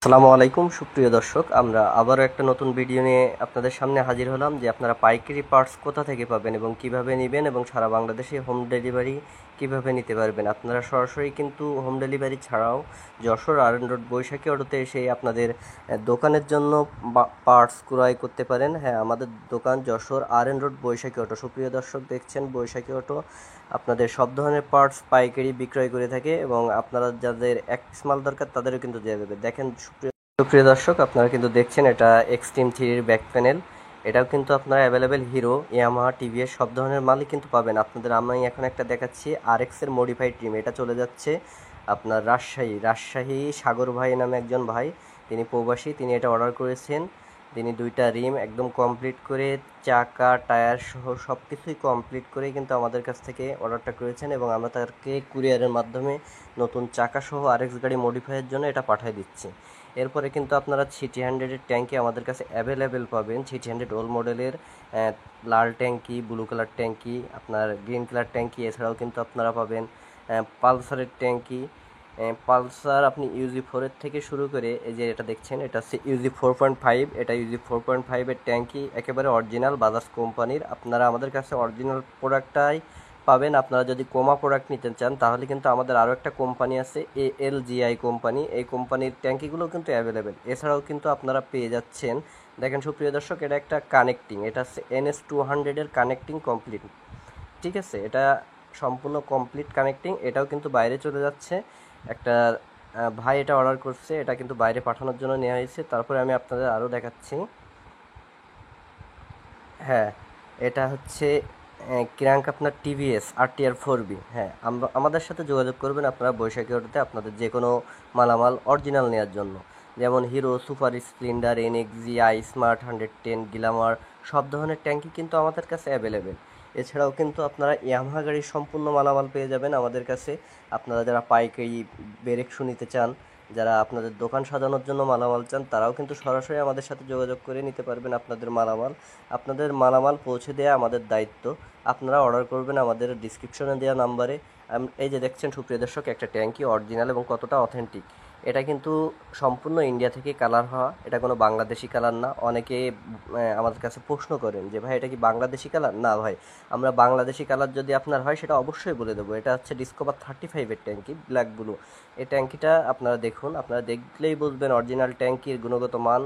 আসসালামু আলাইকুম সুপ্রিয় দর্শক, আমরা আবারও একটা নতুন ভিডিও নিয়ে আপনাদের সামনে হাজির হলাম যে আপনারা পাইকারি পার্টস কোথা থেকে পাবেন এবং কিভাবে নেবেন এবং সারা বাংলাদেশে হোম ডেলিভারি কিভাবে নিতে পারবেন। আপনারা সরাসরি কিন্তু হোম ডেলিভারি ছাড়াও যশোর আর.এন. রোড বৈশাখী অটোতে এসে আপনাদের দোকানের জন্য পার্টস ক্রয় করতে পারেন। হ্যাঁ, আমাদের দোকান যশোর আর.এন. রোড বৈশাখী অটো। সুপ্রিয় দর্শক, দেখছেন বৈশাখী অটো আপনাদের সব ধরনের পার্টস পাইকারি বিক্রয় করে থাকে এবং আপনারা যাদের এক পিস মাল দরকার তাদেরও কিন্তু দিয়ে দেবে। দেখেন সুপ্রিয় দর্শক, আপনারা কিন্তু দেখছেন এটা এক্সট্রিম থ্রির ব্যাক প্যানেল। এটাও কিন্তু আপনারা অ্যাভেলেবেল হিরো, ইয়ামাহা, টিভিএস সব ধরনের মালই কিন্তু পাবেন। আপনাদের আমি এখন একটা দেখাচ্ছি RX এর মডিফাইড ট্রিম। এটা চলে যাচ্ছে আপনার রাজশাহী সাগর ভাই নামে একজন ভাই, তিনি প্রবাসী, তিনি এটা অর্ডার করেছেন। তিনি দুইটা রিম একদম কমপ্লিট করে চাকা টায়ার সহ সব কিছুই কমপ্লিট করে কিন্তু আমাদের কাছ থেকে অর্ডারটা করেছেন এবং আমরা তাকে কুরিয়ারের মাধ্যমে নতুন চাকা সহ RX গাড়ি মডিফাইয়ের জন্য এটা পাঠিয়ে দিচ্ছি। এরপরে কিন্তু আপনারা সিটি 100-এর ট্যাঙ্কি আমাদের কাছে অ্যাভেলেবেল পাবেন। সিটি 100 ওল্ড মডেলের লাল ট্যাঙ্কি, ব্লু কালার ট্যাঙ্কি, আপনার গ্রিন কালার ট্যাঙ্কি, এছাড়াও কিন্তু আপনারা পাবেন পালসারের ট্যাঙ্কি। পালসার আপনি UG4 থেকে শুরু করে এই যে এটা দেখছেন, এটা হচ্ছে UG4.5। এটা UG4.5-এর ট্যাঙ্কি একেবারে অরিজিনাল বাজাজ কোম্পানির। আপনারা আমাদের কাছে অরিজিনাল প্রোডাক্টটাই পাবেন। আপনারা যদি কোমা প্রোডাক্ট নিতে চান তাহলে কিন্তু আমাদের আরও একটা কোম্পানি আছে, ALGI কোম্পানি। এই কোম্পানির ট্যাঙ্কিগুলো কিন্তু অ্যাভেলেবেল। এছাড়াও কিন্তু আপনারা পেয়ে যাচ্ছেন, দেখেন সুপ্রিয় দর্শক, এটা একটা কানেক্টিং, এটা হচ্ছে NS200-এর কানেক্টিং কমপ্লিট। ঠিক আছে, এটা সম্পূর্ণ কমপ্লিট কানেক্টিং। এটাও কিন্তু বাইরে চলে যাচ্ছে। একটা ভাই এটা অর্ডার করছে, এটা কিন্তু বাইরে পাঠানোর জন্য নেওয়া হয়েছে। তারপরে আমি আপনাদের আরও দেখাচ্ছি। হ্যাঁ, এটা হচ্ছে ক্র্যাঙ্ক আপনার TVS RTR 4B। হ্যাঁ, আমাদের সাথে যোগাযোগ করবেন আপনারা বৈশাখী অটোতে আপনাদের যে কোনো মালামাল অরিজিনাল নেওয়ার জন্য। যেমন hero, super Splendor, NXG, smart 110, Glamour সব ধরনের ট্যাঙ্কি কিন্তু আমাদের কাছে অ্যাভেলেবেল। এছাড়াও কিন্তু আপনারা ইয়ামাহা গাড়ির সম্পূর্ণ মালামাল পেয়ে যাবেন আমাদের কাছে। আপনারা যারা পাইকারি ব্রেক নিতে চান, যারা আপনাদের দোকান সাজানোর জন্য মালামাল চান, তারাও কিন্তু সরাসরি আমাদের সাথে যোগাযোগ করে নিতে পারবেন আপনাদের মালামাল। আপনাদের মালামাল পৌঁছে দেওয়া আমাদের দায়িত্ব। আপনারা অর্ডার করবেন আমাদের ডিসক্রিপশনে দেওয়া নাম্বারে। এই যে দেখছেন সুপ্রিয় দর্শক, একটা ট্যাঙ্কি অরিজিনাল এবং কতটা অথেন্টিক। এটা কিন্তু সম্পূর্ণ ইন্ডিয়া থেকে কালার হওয়া, এটা কোনো বাংলাদেশি কালার না। অনেকে আমাদের কাছে প্রশ্ন করেন যে ভাই এটা কি বাংলাদেশি কালার? না ভাই, আমরা বাংলাদেশি কালার যদি আপনার হয় সেটা অবশ্যই বলে দেবো। এটা হচ্ছে ডিসকভার 35-এর ট্যাঙ্কি, ব্ল্যাক ব্লু। এই ট্যাঙ্কিটা আপনারা দেখুন, আপনারা দেখলেই বুঝবেন অরিজিনাল ট্যাঙ্কির গুণগত মান।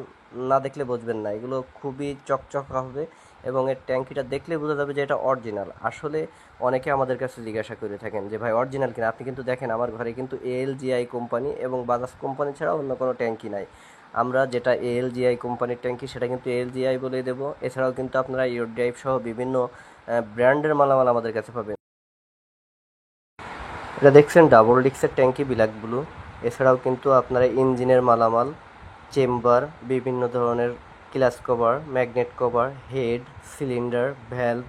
না দেখলে বুঝবেন না, এগুলো খুবই চকচকা হবে এবং এর ট্যাঙ্কিটা দেখলে বোঝা যাবে যে এটা অরিজিনাল। আসলে অনেকে আমাদের কাছে জিজ্ঞাসা করে থাকেন যে ভাই অরিজিনাল কিনা। আপনি কিন্তু দেখেন আমার ঘরে কিন্তু ALGI কোম্পানি এবং বাজাজ কোম্পানি ছাড়া অন্য কোনো ট্যাঙ্কি নাই। আমরা যেটা ALGI কোম্পানির ট্যাঙ্কি সেটা কিন্তু ALGI বলে দেবো। এছাড়াও কিন্তু আপনারা ইয়োর ড্রাইভ সহ বিভিন্ন ব্র্যান্ডের মালামাল আমাদের কাছে পাবেন। এটা দেখছেন ডাবল ডিক্সের ট্যাঙ্কি, ব্ল্যাক ব্লু। এছাড়াও কিন্তু আপনারা ইঞ্জিনের মালামাল, চেম্বার, বিভিন্ন ধরনের clutch cover, magnet cover, head, cylinder, valve,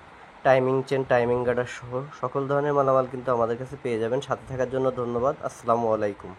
timing chain, timing girder সহ সকল ধরনের মালামাল কিন্তু আমাদের কাছে পেয়ে যাবেন। সাথে থাকার জন্য ধন্যবাদ। আসসালামু আলাইকুম।